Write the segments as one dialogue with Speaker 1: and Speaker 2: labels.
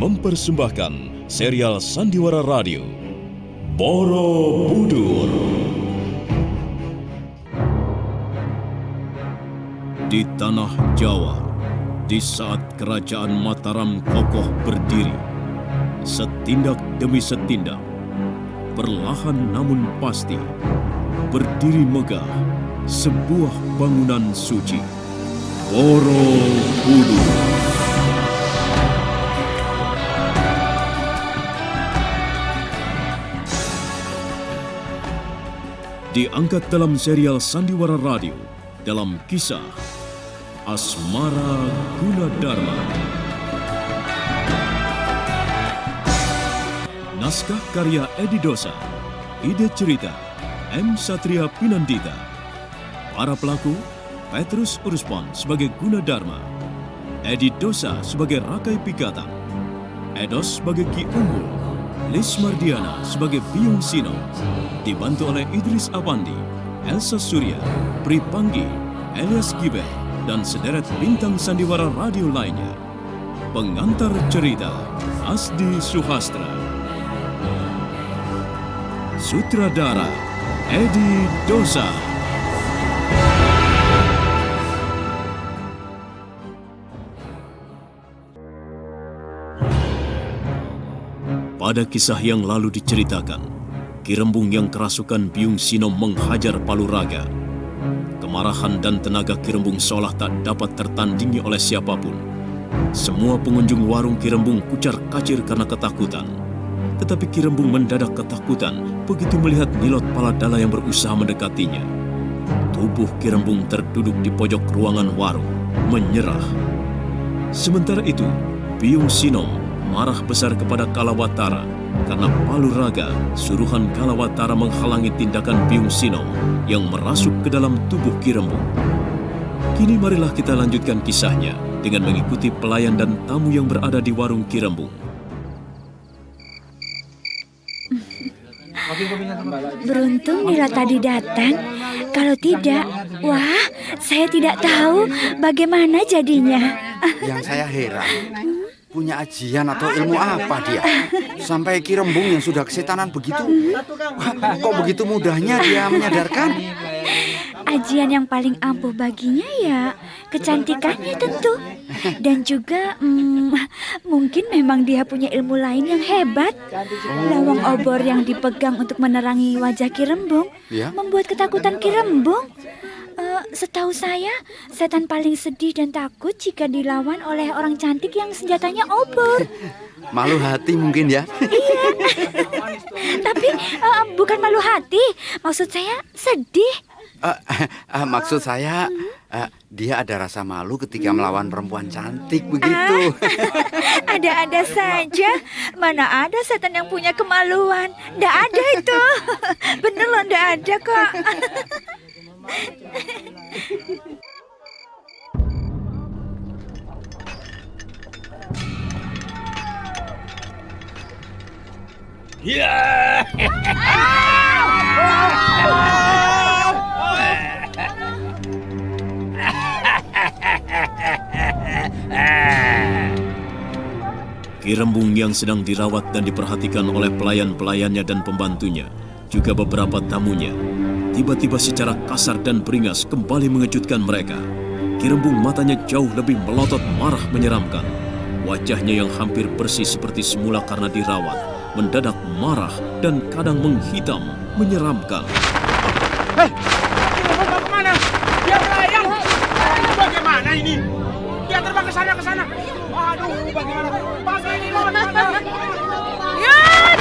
Speaker 1: mempersembahkan serial Sandiwara Radio Borobudur. Di tanah Jawa, di saat kerajaan Mataram kokoh berdiri, setindak demi setindak, perlahan namun pasti, berdiri megah sebuah bangunan suci, Borobudur. Diangkat dalam serial Sandiwara Radio dalam kisah Asmara Gunadarma. Naskah karya Edi Dosa, ide cerita M. Satria Pinandita. Para pelaku, Petrus Uruspon sebagai Gunadarma, Edi Dosa sebagai Rakai Pikatan, Edos sebagai Ki Unggul, Lis Mardiana sebagai Biung Sino, dibantu oleh Idris Avandi, Elsa Surya, Pri Panggi, Elias Giber, dan sederet bintang sandiwara radio lainnya. Pengantar cerita, Asdi Suhastra. Sutradara, Edi Dosa. Pada kisah yang lalu diceritakan, Ki Rembung yang kerasukan Biung Sino menghajar Paluraga. Kemarahan dan tenaga Ki Rembung seolah tak dapat tertandingi oleh siapapun. Semua pengunjung warung Ki Rembung kucar-kacir karena ketakutan. Tetapi Ki Rembung mendadak ketakutan begitu melihat Nilot Paladala yang berusaha mendekatinya. Tubuh Ki Rembung terduduk di pojok ruangan warung, menyerah. Sementara itu, Biung Sino marah besar kepada Kalawatara karena Paluraga, suruhan Kalawatara menghalangi tindakan Biung Sino yang merasuk ke dalam tubuh Ki Rembung. Kini marilah kita lanjutkan kisahnya dengan mengikuti pelayan dan tamu yang berada di warung Ki Rembung.
Speaker 2: Beruntung Nila tadi datang. Kalau tidak, wah, saya tidak tahu bagaimana jadinya.
Speaker 3: Yang saya heran, punya ajian atau ilmu apa dia? Sampai Ki Rembung yang sudah kesetanan begitu, kok begitu mudahnya dia menyadarkan?
Speaker 2: Ajian yang paling ampuh baginya ya kecantikannya tentu. Dan juga mungkin memang dia punya ilmu lain yang hebat. Lawang obor yang dipegang untuk menerangi wajah Ki Rembung membuat ketakutan Ki Rembung. Setahu saya, setan paling sedih dan takut jika dilawan oleh orang cantik yang senjatanya obor.
Speaker 3: Malu hati mungkin ya?
Speaker 2: Iya. Tapi bukan malu hati, maksud saya sedih.
Speaker 3: Maksud saya, dia ada rasa malu ketika melawan perempuan cantik begitu.
Speaker 2: Ada-ada saja. Mana ada setan yang punya kemaluan? Nggak ada itu. Bener loh, nggak ada kok.
Speaker 1: Ki Rembung yang sedang dirawat dan diperhatikan oleh pelayan-pelayannya dan pembantunya, juga beberapa tamunya, tiba-tiba secara kasar dan beringas kembali mengejutkan mereka. Ki Rembung matanya jauh lebih melotot marah menyeramkan. Wajahnya yang hampir bersih seperti semula karena dirawat, mendadak marah dan kadang menghitam, menyeramkan.
Speaker 4: Hei, Ki Rembung mau kemana? Dia melayang. Bagaimana ini? Dia terbang ke sana. Aduh, bagaimana? Pakai ini lawan mana? Yan!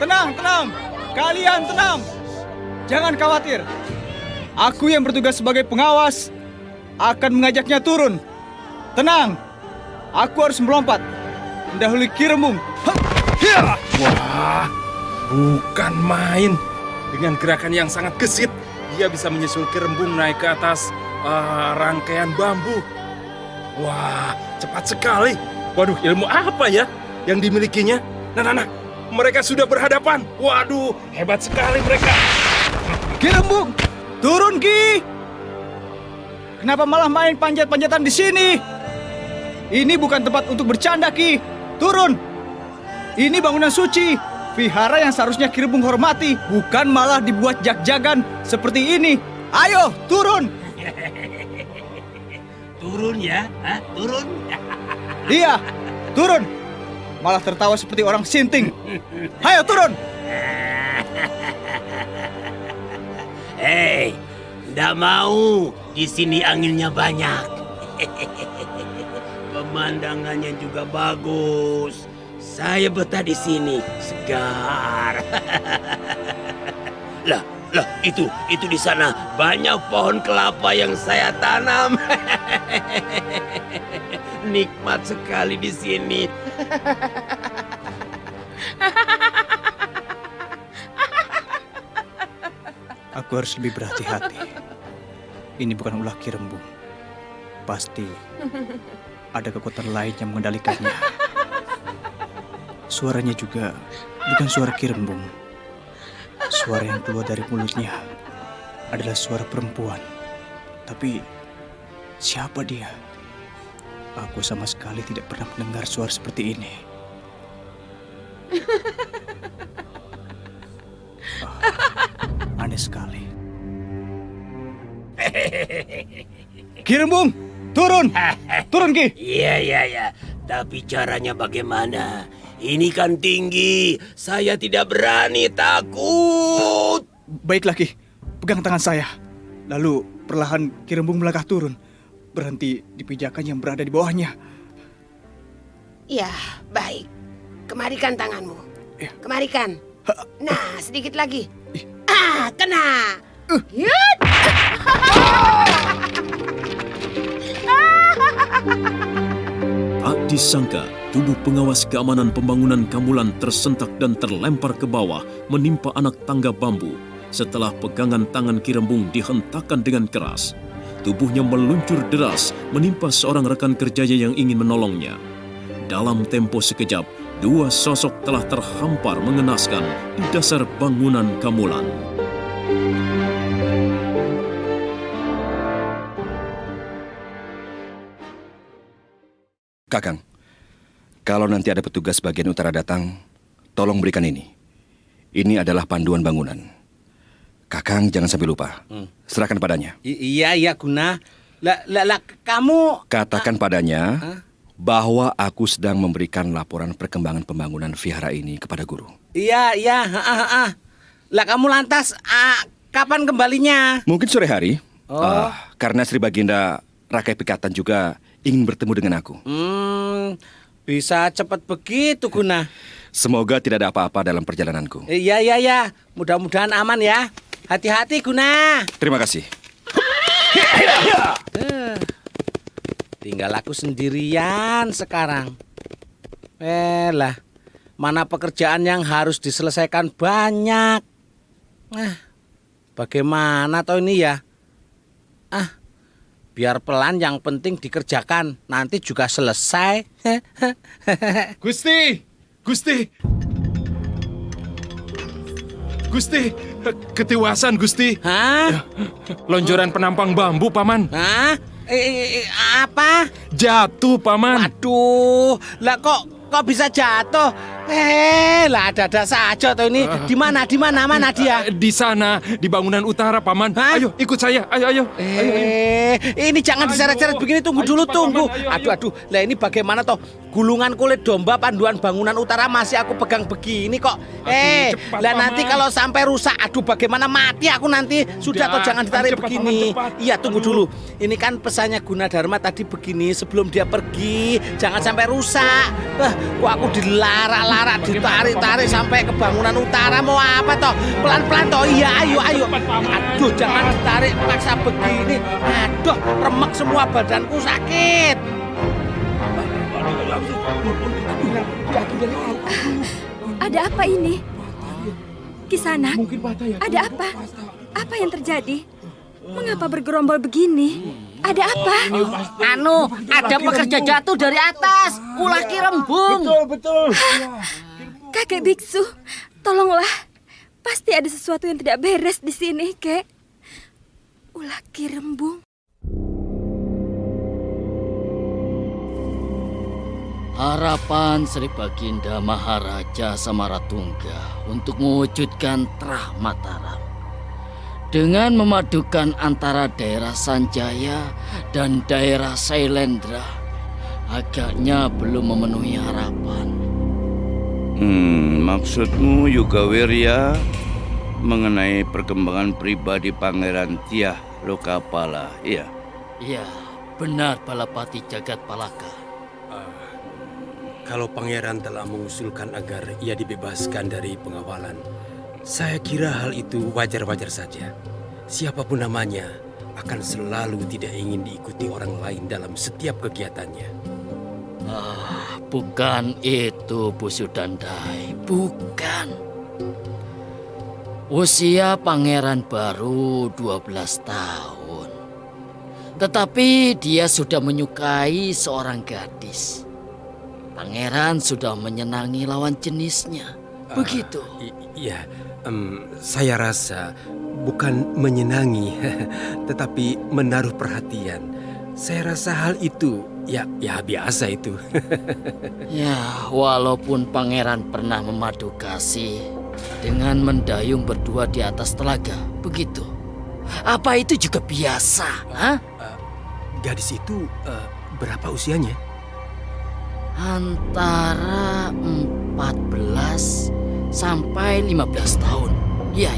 Speaker 4: Tenang. Kalian tenang. Jangan khawatir. Aku yang bertugas sebagai pengawas akan mengajaknya turun. Tenang. Aku harus melompat mendahului Ki Rembung.
Speaker 5: Wah, bukan main. Dengan gerakan yang sangat gesit, dia bisa menyusul Ki Rembung naik ke atas rangkaian bambu. Wah, cepat sekali. Waduh, ilmu apa ya yang dimilikinya? Nah, mereka sudah berhadapan. Waduh, hebat sekali mereka.
Speaker 4: Ki Rembung, turun Ki. Kenapa malah main panjat-panjatan di sini? Ini bukan tempat untuk bercanda Ki. Turun. Ini bangunan suci, vihara yang seharusnya Ki Rembung hormati, bukan malah dibuat jag-jagan seperti ini. Ayo, turun.
Speaker 6: Turun ya, turun.
Speaker 4: Iya, turun. Malah tertawa seperti orang sinting. Ayo turun.
Speaker 6: Hei, ndak mau. Di sini anginnya banyak. Pemandangannya juga bagus. Saya betah di sini, segar. Lah, itu di sana banyak pohon kelapa yang saya tanam. Nikmat sekali di sini.
Speaker 4: Aku harus lebih berhati-hati. Ini bukan ulah Ki Rembung. Pasti ada kekuatan lain yang mengendalikannya. Suaranya juga bukan suara Ki Rembung. Suara yang keluar dari mulutnya adalah suara perempuan. Tapi siapa dia? Aku sama sekali tidak pernah mendengar suara seperti ini. Aneh sekali. Ki Rembung, turun! Turun Ki!
Speaker 6: Iya. Tapi caranya bagaimana? Ini kan tinggi. Saya tidak berani, takut.
Speaker 4: Baiklah Ki, pegang tangan saya. Lalu perlahan Ki Rembung melangkah turun. Berhenti di pijakan yang berada di bawahnya.
Speaker 7: Ya, baik. Kemarikan tanganmu.
Speaker 4: Ya.
Speaker 7: Kemarikan. Nah, sedikit lagi.
Speaker 4: Ih.
Speaker 7: Kena. Yut.
Speaker 1: Tak disangka, tubuh pengawas keamanan pembangunan Kamulan tersentak dan terlempar ke bawah menimpa anak tangga bambu. Setelah pegangan tangan Ki Rembung dihentakkan dengan keras, tubuhnya meluncur deras menimpa seorang rekan kerjanya yang ingin menolongnya. Dalam tempo sekejap, dua sosok telah terhampar mengenaskan di dasar bangunan Kamulan.
Speaker 3: Kakang, kalau nanti ada petugas bagian utara datang, tolong berikan ini. Ini adalah panduan bangunan. Kakang jangan sampai lupa. Serahkan padanya.
Speaker 6: Iya Guna. Lah kamu
Speaker 3: Katakan padanya bahwa aku sedang memberikan laporan perkembangan pembangunan vihara ini kepada guru.
Speaker 6: Iya. Lah kamu lantas kapan kembalinya?
Speaker 3: Mungkin sore hari.
Speaker 6: Oh.
Speaker 3: Karena Sri Baginda Rakai Pikatan juga ingin bertemu dengan aku.
Speaker 6: Bisa cepat begitu Guna.
Speaker 3: Semoga tidak ada apa-apa dalam perjalananku.
Speaker 6: Iya. Mudah-mudahan aman ya. Hati-hati Guna.
Speaker 3: Terima kasih.
Speaker 6: Tinggal aku sendirian sekarang. Lah, mana pekerjaan yang harus diselesaikan banyak. Bagaimana toh ini ya? Biar pelan, yang penting dikerjakan. Nanti juga selesai.
Speaker 5: Gusti, ketiwasan Gusti.
Speaker 6: Hah?
Speaker 5: Lonjoran penampang bambu, Paman.
Speaker 6: Hah? Apa?
Speaker 5: Jatuh, Paman.
Speaker 6: Waduh, lah kok bisa jatuh? Lah ada saja toh ini. Di mana mana dia?
Speaker 5: Di sana, di bangunan utara, Paman.
Speaker 6: Hah?
Speaker 5: Ayo, ikut saya. Ayo.
Speaker 6: Ini jangan diseret-seret begini. Tunggu dulu,
Speaker 5: cepat,
Speaker 6: tunggu.
Speaker 5: Paman, ayo.
Speaker 6: Aduh. Lah ini bagaimana toh? Gulungan kulit domba panduan bangunan utara masih aku pegang begini kok.
Speaker 5: Cepat,
Speaker 6: Lah nanti
Speaker 5: Paman.
Speaker 6: kalau sampai rusak, aduh bagaimana mati aku nanti. Sudah toh, jangan ditarik
Speaker 5: cepat,
Speaker 6: begini.
Speaker 5: Paman, cepat.
Speaker 6: Iya, tunggu dulu. Ini kan pesannya Gunadarma tadi begini sebelum dia pergi. Jangan sampai rusak. Kok aku dilarak-larak, ditarik-tarik sampai ke bangunan utara. Mau apa toh? Pelan-pelan toh. Iya, ayo. Aduh, jangan ditarik paksa begini. Aduh, remek semua badanku sakit.
Speaker 2: Ada apa ini? Kisanak, ada apa? Apa yang terjadi? Mengapa bergerombol begini? Ada apa?
Speaker 7: Ada pekerja jatuh dari atas. Ulah Ki Rembung.
Speaker 4: Betul.
Speaker 8: Kakek biksu, tolonglah. Pasti ada sesuatu yang tidak beres di sini, Kek. Ulah Ki Rembung.
Speaker 9: Harapan Sri Baginda Maharaja Samaratungga untuk mewujudkan Trah Mataram dengan memadukan antara daerah Sanjaya dan daerah Sailendra agaknya belum memenuhi harapan.
Speaker 10: Maksudmu Yuga Wirya mengenai perkembangan pribadi Pangeran Tiah Lokapala, iya?
Speaker 9: Iya, benar Balapati Jagat Palaka.
Speaker 11: Kalau pangeran telah mengusulkan agar ia dibebaskan dari pengawalan, saya kira hal itu wajar-wajar saja. Siapapun namanya akan selalu tidak ingin diikuti orang lain dalam setiap kegiatannya.
Speaker 9: Bukan itu, Bu Sudandai, bukan. Usia pangeran baru 12 tahun. Tetapi dia sudah menyukai seorang gadis. Pangeran sudah menyenangi lawan jenisnya. Begitu.
Speaker 11: Iya, saya rasa bukan menyenangi, tetapi menaruh perhatian. Saya rasa hal itu ya biasa itu.
Speaker 9: Ya, walaupun pangeran pernah memadu kasih dengan mendayung berdua di atas telaga, begitu. Apa itu juga biasa?
Speaker 11: Gadis itu berapa usianya?
Speaker 9: Antara 14 sampai 15 tahun. Iya.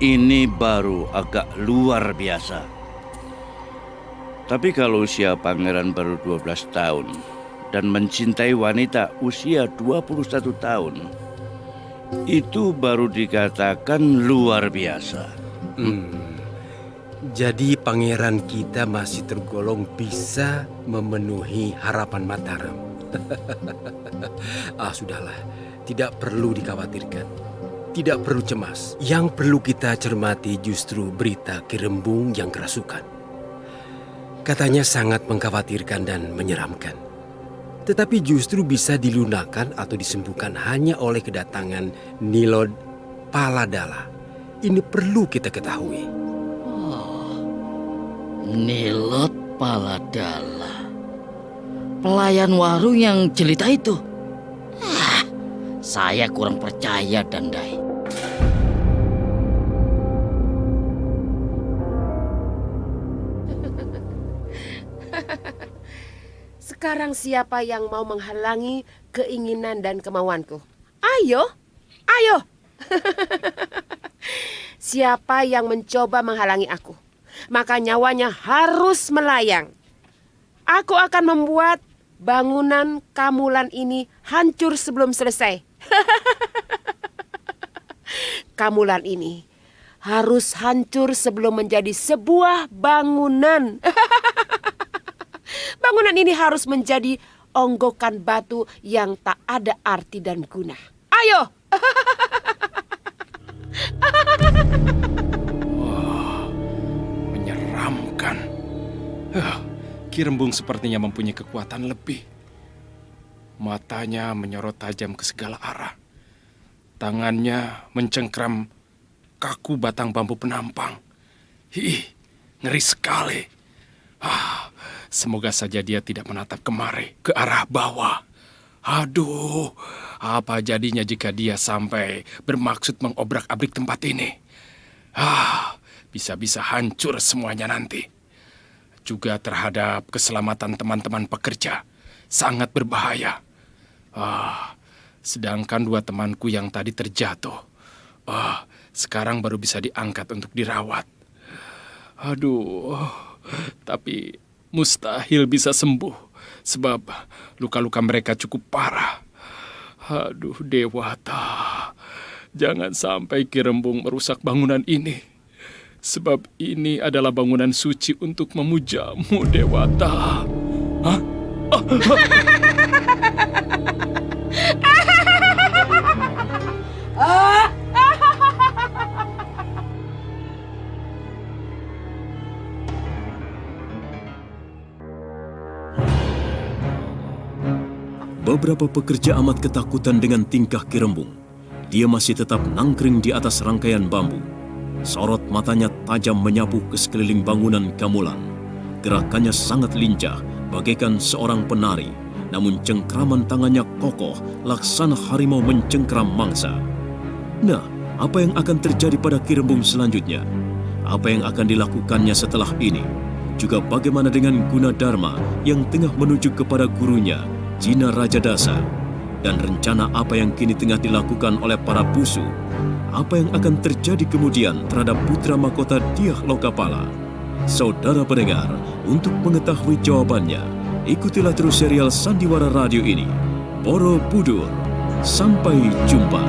Speaker 10: Ini baru agak luar biasa. Tapi kalau usia pangeran baru 12 tahun dan mencintai wanita usia 21 tahun, itu baru dikatakan luar biasa.
Speaker 11: Jadi pangeran kita masih tergolong bisa memenuhi harapan Mataram. Sudahlah, tidak perlu dikhawatirkan. Tidak perlu cemas. Yang perlu kita cermati justru berita Ki Rembung yang kerasukan. Katanya sangat mengkhawatirkan dan menyeramkan. Tetapi justru bisa dilunakkan atau disembuhkan hanya oleh kedatangan Nilod Paladala. Ini perlu kita ketahui.
Speaker 9: Nilod Paladala, pelayan warung yang jelita itu. Saya kurang percaya, Dandai.
Speaker 7: Sekarang siapa yang mau menghalangi keinginan dan kemauanku? Ayo. Siapa yang mencoba menghalangi aku, maka nyawanya harus melayang. Aku akan membuat bangunan Kamulan ini hancur sebelum selesai. Kamulan ini harus hancur sebelum menjadi sebuah bangunan. Bangunan ini harus menjadi onggokan batu yang tak ada arti dan guna. Ayo!
Speaker 5: Menyeramkan. Ki Rembung sepertinya mempunyai kekuatan lebih. Matanya menyorot tajam ke segala arah. Tangannya mencengkram kaku batang bambu penampang. Ngeri sekali. Semoga saja dia tidak menatap kemari, ke arah bawah. Aduh, apa jadinya jika dia sampai bermaksud mengobrak-abrik tempat ini? Bisa-bisa hancur semuanya nanti. Juga terhadap keselamatan teman-teman pekerja, sangat berbahaya. Sedangkan 2 temanku yang tadi terjatuh, sekarang baru bisa diangkat untuk dirawat. Aduh, tapi mustahil bisa sembuh, sebab luka-luka mereka cukup parah. Aduh, Dewata, jangan sampai Ki Rembung merusak bangunan ini. Sebab ini adalah bangunan suci untuk memujamu, Dewata.
Speaker 1: Beberapa pekerja amat ketakutan dengan tingkah Ki Rembung. Dia masih tetap nangkring di atas rangkaian bambu. Sorot matanya tajam menyapu ke sekeliling bangunan gamelan. Gerakannya sangat lincah, bagaikan seorang penari. Namun cengkraman tangannya kokoh, laksana harimau mencengkram mangsa. Nah, apa yang akan terjadi pada Ki Rembung selanjutnya? Apa yang akan dilakukannya setelah ini? Juga bagaimana dengan Gunadarma yang tengah menuju kepada gurunya, Jina Rajadasa? Dan rencana apa yang kini tengah dilakukan oleh para busu? Apa yang akan terjadi kemudian terhadap putra mahkota Dyah Lokapala? Saudara pendengar, untuk mengetahui jawabannya, ikutilah terus serial Sandiwara Radio ini. Borobudur. Sampai jumpa.